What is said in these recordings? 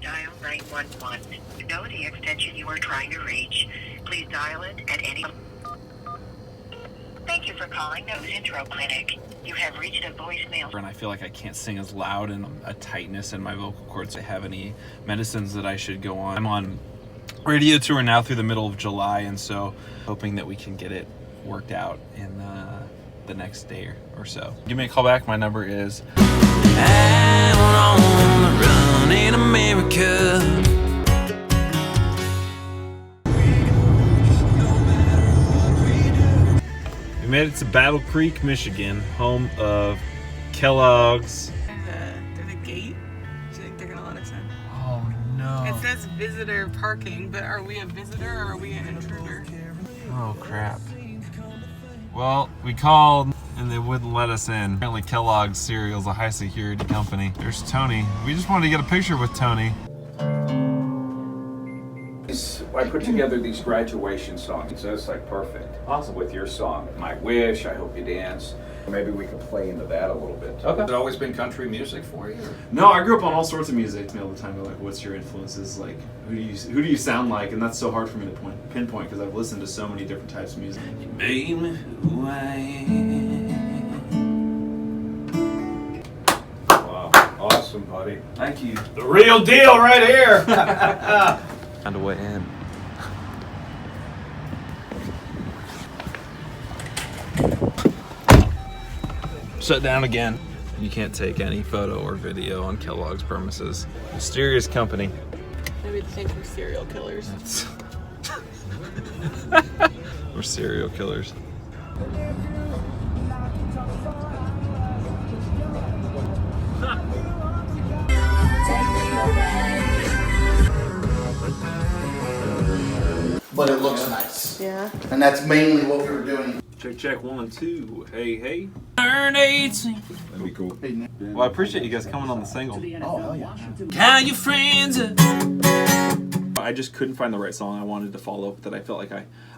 dial 911. To know the extension you are trying to reach, please dial it at any... Thank you for calling Nose Intro Clinic. You have reached a voicemail. And I feel like I can't sing as loud and a tightness in my vocal cords. I have any medicines that I should go on. I'm on radio tour now through the middle of July, and so hoping that we can get it worked out in the next day or so. Give me a call back. My number is Out on the run in America. We made it to Battle Creek, Michigan, home of Kellogg's. There's a gate. Do you think they're gonna let us in? Oh no. It says visitor parking, but are we a visitor or are we an intruder? Oh crap. Well, we called and they wouldn't let us in. Apparently Kellogg's cereal is a high security company. There's Tony. We just wanted to get a picture with Tony. I put together these graduation songs. So it's like perfect. Awesome. With your song, My Wish, I Hope You Dance. Maybe we could play into that a little bit. Okay. Has it always been country music for you? Or? No, I grew up on all sorts of music. All the time, they're like, "What's your influences? Like, who do you sound like?" And that's so hard for me to pinpoint because I've listened to so many different types of music. You made me who I am. Wow, awesome, buddy. Thank you. The real deal, right here. Found a way in. Shut down again. You can't take any photo or video on Kellogg's premises. Mysterious company. Maybe they think we're serial killers. We're serial killers. But it looks nice. Yeah. And that's mainly what we were doing. Check 1 2. Hey. Turned 18. That'd be cool. Well, I appreciate you guys coming on the single. Oh, hell yeah. Count your friends up. I just couldn't find the right song I wanted to follow up that I felt like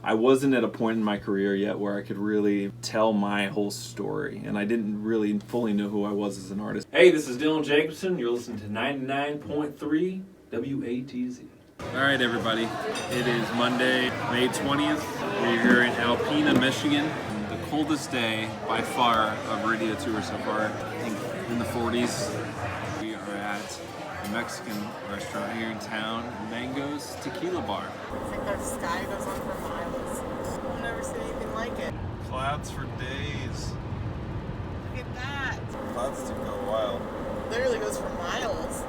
I wasn't at a point in my career yet where I could really tell my whole story, and I didn't really fully know who I was as an artist. Hey, this is Dylan Jakobsen. You're listening to 99.3 WATZ. All right, everybody. It is Monday, May 20th. We're here in Alpena, Michigan. The coldest day by far of radio tour so far. I think in the 40s. We are at a Mexican restaurant here in town, Mango's Tequila Bar. It's like the sky goes on for miles. I've never seen anything like it. Clouds for days. Look at that. Clouds to go wild. Literally goes for miles.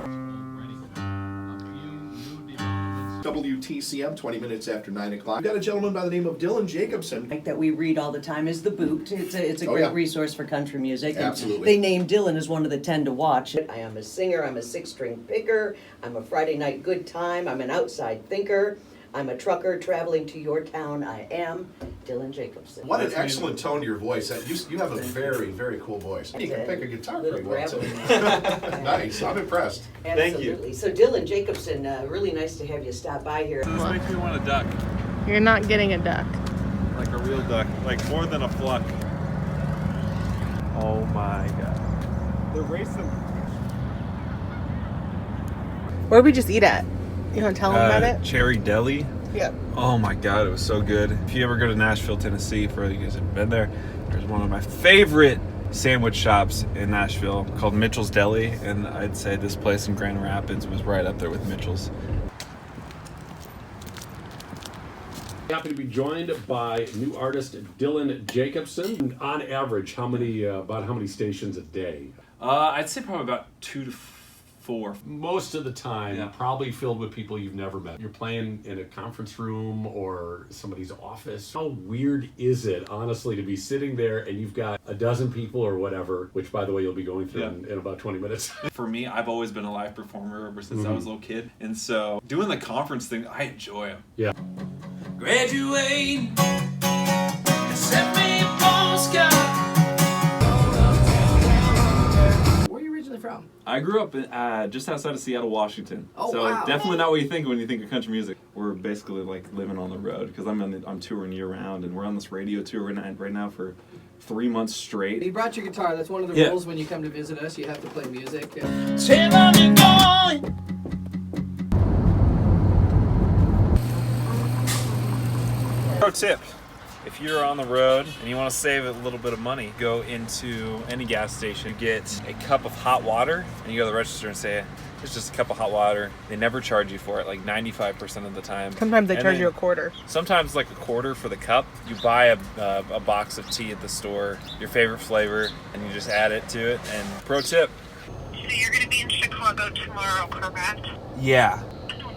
WTCM, 20 minutes after 9 o'clock. We've got a gentleman by the name of Dylan Jakobsen. That we read all the time is The Boot. It's a great resource for country music. Absolutely. And they named Dylan as one of the 10 to watch. I am a singer, I'm a 6-string picker, I'm a Friday night good time, I'm an outside thinker, I'm a trucker traveling to your town, I am Dylan Jakobsen. What an excellent tone to your voice. You have a very, very cool voice. You can pick a guitar pretty well, too. Nice. I'm impressed. Absolutely. Thank you. So Dylan Jakobsen, really nice to have you stop by here. This makes me want a duck. You're not getting a duck. Like a real duck. Like more than a fluck. Oh my god. They're racing. Where did we just eat at? You want to tell them about it? Cherry Deli. Yep. Oh my god, it was so good. If you ever go to Nashville, Tennessee, for you guys have been there, there's one of my favorite sandwich shops in Nashville called Mitchell's Deli, and I'd say this place in Grand Rapids was right up there with Mitchell's. Happy to be joined by new artist Dylan Jakobsen. On average, about how many stations a day? I'd say probably about 2 to 4. Most of the time, Yeah. probably filled with people you've never met. You're playing in a conference room or somebody's office. How weird is it, honestly, to be sitting there and you've got a dozen people or whatever, which, by the way, you'll be going through in about 20 minutes. For me, I've always been a live performer ever since I was a little kid, and so doing the conference thing, I enjoy them. Yeah. Graduate. Send me a postcard. Where are you originally from? I grew up in, just outside of Seattle, Washington. Oh, so wow. Definitely not what you think when you think of country music. We're basically like living on the road because I'm touring year round, and we're on this radio tour right now for 3 months straight. You brought your guitar. That's one of the rules when you come to visit us. You have to play music. Tell them you're going. Pro tip. If you're on the road and you want to save a little bit of money, go into any gas station, get a cup of hot water, and you go to the register and say, it's just a cup of hot water. They never charge you for it, like 95% of the time. Sometimes they And charge then you a quarter. Sometimes like a quarter for the cup. You buy a box of tea at the store, your favorite flavor, and you just add it to it. And pro tip. So you're going to be in Chicago tomorrow, correct? Yeah.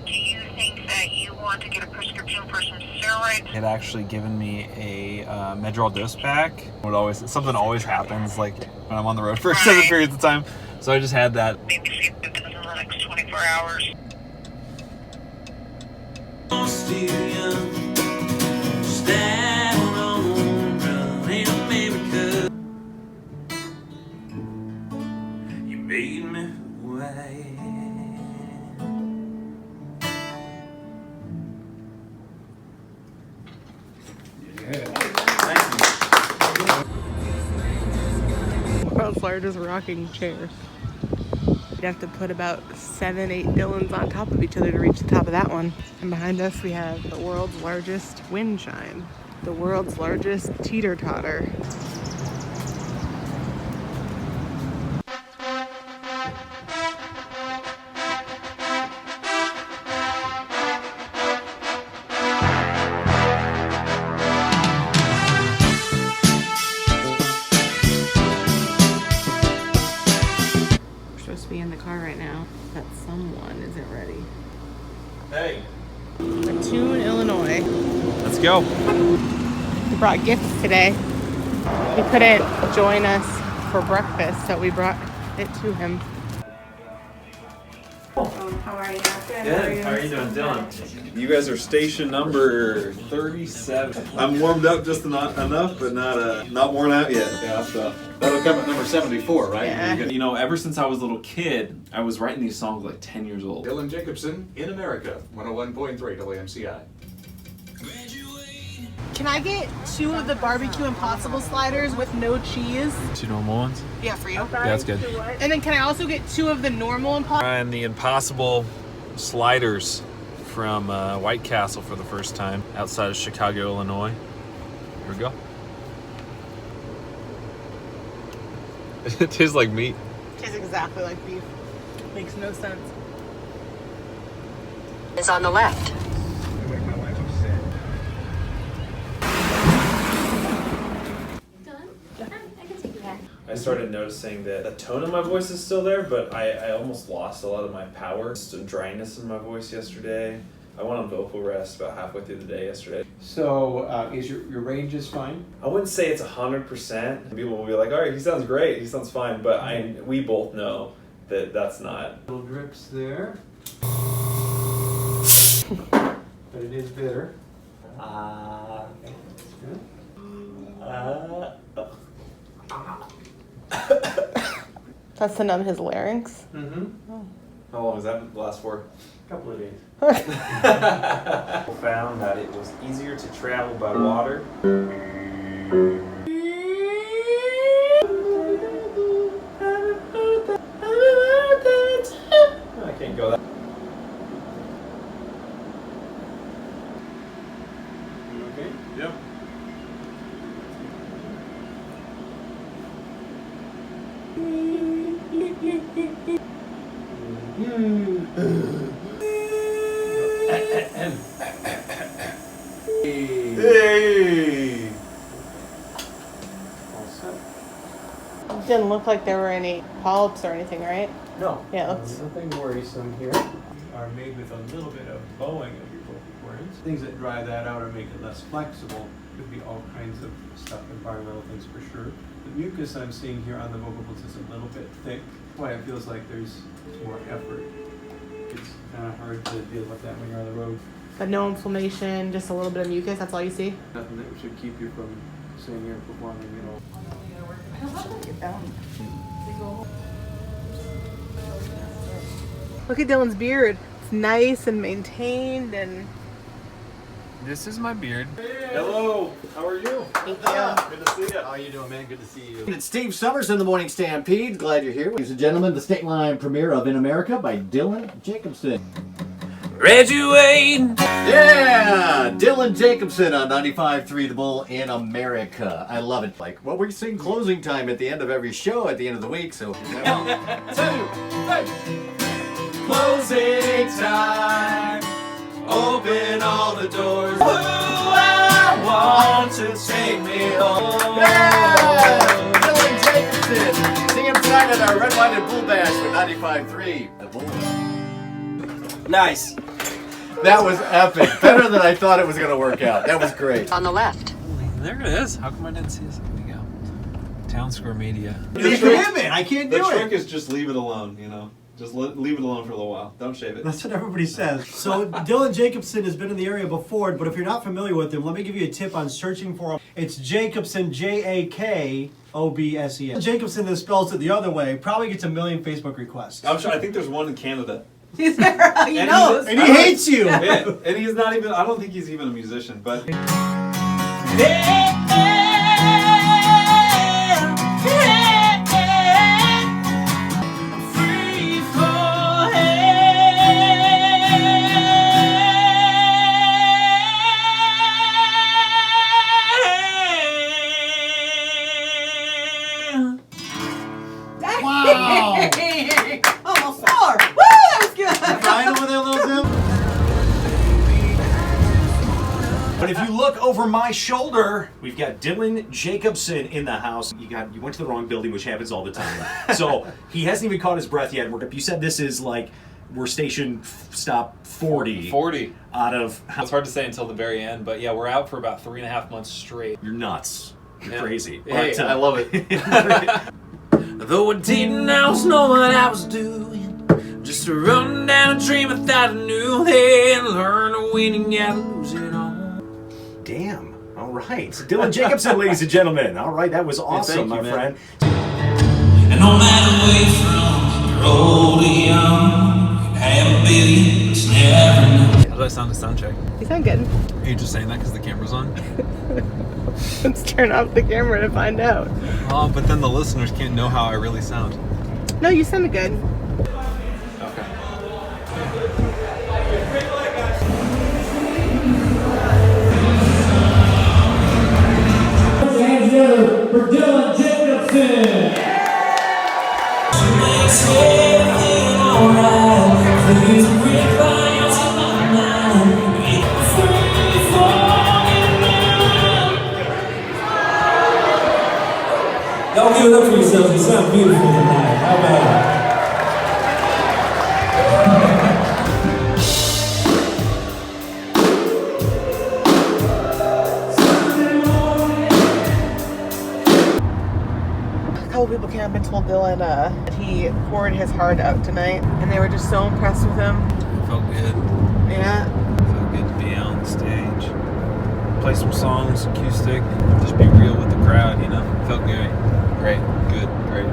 Do you think that you want to get a prescription for some steroids? It actually given me a Medrol dose pack. Something always happens like when I'm on the road for extended periods of time. So I just had that. Maybe see if it does in the next 24 hours. Still young, just down on run in America. You made me wait. World's largest rocking chairs. You'd have to put about 7-8 Dylans on top of each other to reach the top of that one. And behind us we have the world's largest wind chime. The world's largest teeter-totter. Be in the car right now, but someone isn't ready. Hey. Mattoon, Illinois. Let's go. We brought gifts today. He couldn't join us for breakfast, so we brought it to him. How are you? Good. How are you doing, Dylan? You guys are station number 37. I'm warmed up just enough, but not worn out yet. Yeah, so that'll come at number 74, right? Yeah. You know, ever since I was a little kid, I was writing these songs like 10 years old. Dylan Jakobsen in America, 101.3 WMCI. Can I get 2 of the barbecue impossible sliders with no cheese? 2 normal ones? Yeah, for you. Yeah, that's good. And then can I also get 2 of the normal impossible? Trying the impossible sliders from White Castle for the first time outside of Chicago, Illinois. Here we go. It tastes like meat. Tastes exactly like beef. Makes no sense. Is on the left. I started noticing that the tone of my voice is still there, but I almost lost a lot of my power. Some dryness in my voice yesterday. I went on vocal rest about halfway through the day yesterday. So is your range is fine? I wouldn't say it's 100%. People will be like, all right, he sounds great, he sounds fine, but we both know that that's not. Little drips there. But it is bitter. Okay, that's good. That's to numb his larynx? Mm-hmm. Oh. How long does that last for? A couple of days. Found that it was easier to travel by water. I can't go that. Okay. Yep. Hey! All set. It didn't look like there were any polyps or anything, right? No. Yeah, it looks... Nothing worrisome here. Are made with a little bit of bowing of your vocal cords. Things that dry that out or make it less flexible. Could be all kinds of stuff, environmental things for sure. The mucus I'm seeing here on the vocal folds is a little bit thick. That's why it feels like there's more effort. It's kind of hard to deal with that when you're on the road. But no inflammation, just a little bit of mucus, that's all you see? Nothing that should keep you from singing or performing, you know. Get down. Look at Dylan's beard. It's nice and maintained and... This is my beard. Hello, how are you? Thank you. Good to see you. How are you doing, man? Good to see you. It's Steve Summers in the Morning Stampede. Glad you're here. Ladies and gentlemen, the State Line premiere of In America by Dylan Jakobsen. Graduate. Yeah, Dylan Jakobsen on 95.3 The Bull in America. I love it. Like, well, we sing closing time at the end of every show at the end of the week, so 1, 2, 3. Closing time. Open all the doors. Who I want to take me home. Yeah! Dylan Jakobsen. Sing him tonight at our Red, White, and Bull Bash with 95.3 The Bull. Nice. That was epic. Better than I thought it was going to work out. That was great. On the left. There it is. How come I didn't see this? There we go. Town Square Media. The commitment. I can't do it. The trick is just leave it alone, you know. Just leave it alone for a little while. Don't shave it. That's what everybody says. So Dylan Jakobsen has been in the area before, but if you're not familiar with him, let me give you a tip on searching for him. It's Jakobsen, Jakobsen. Jakobsen that spells it the other way probably gets 1 million Facebook requests. I'm sure. I think there's one in Canada. He's there. You And know. he And he hates you. Yeah, and he's not even. I don't think he's even a musician, but. Wow. Almost 4. Woo, that was good. Crying over there, little Tim? But if you look over my shoulder, we've got Dylan Jakobsen in the house. You went to the wrong building, which happens all the time. So he hasn't even caught his breath yet. You said this is like we're station stop 40. 40. Out of. It's hard to say until the very end, but yeah, we're out for about 3.5 months straight. You're nuts. You're Yeah. crazy. Hey, But, I love it. Though I didn't always know what I was doing, just to run down a dream I thought I knew, then learn to win and gotta lose it all. Damn. All right. Dylan Jakobsen, ladies and gentlemen. All right, that was awesome, thank you, my man. friend. And no matter where you're from, you're old or young, you have a billion, it's never enough. How do I sound to sound check? You sound good. Are you just saying that because the camera's on? Let's turn off the camera to find out. Oh, but then the listeners can't know how I really sound. No, you sounded good. Okay. Hands together for Dylan Jakobsen. Makes everything alright. Please bring fire to my mind. Free falling down. Y'all give it up for yourselves. You sound beautiful tonight. How about it? A couple people came up and told Dylan that he poured his heart out tonight, and they were just so impressed with him. It felt good. Yeah. It felt good to be on the stage. Play some songs, acoustic, just be real with the crowd, you know? Felt good. Great. Good. Great.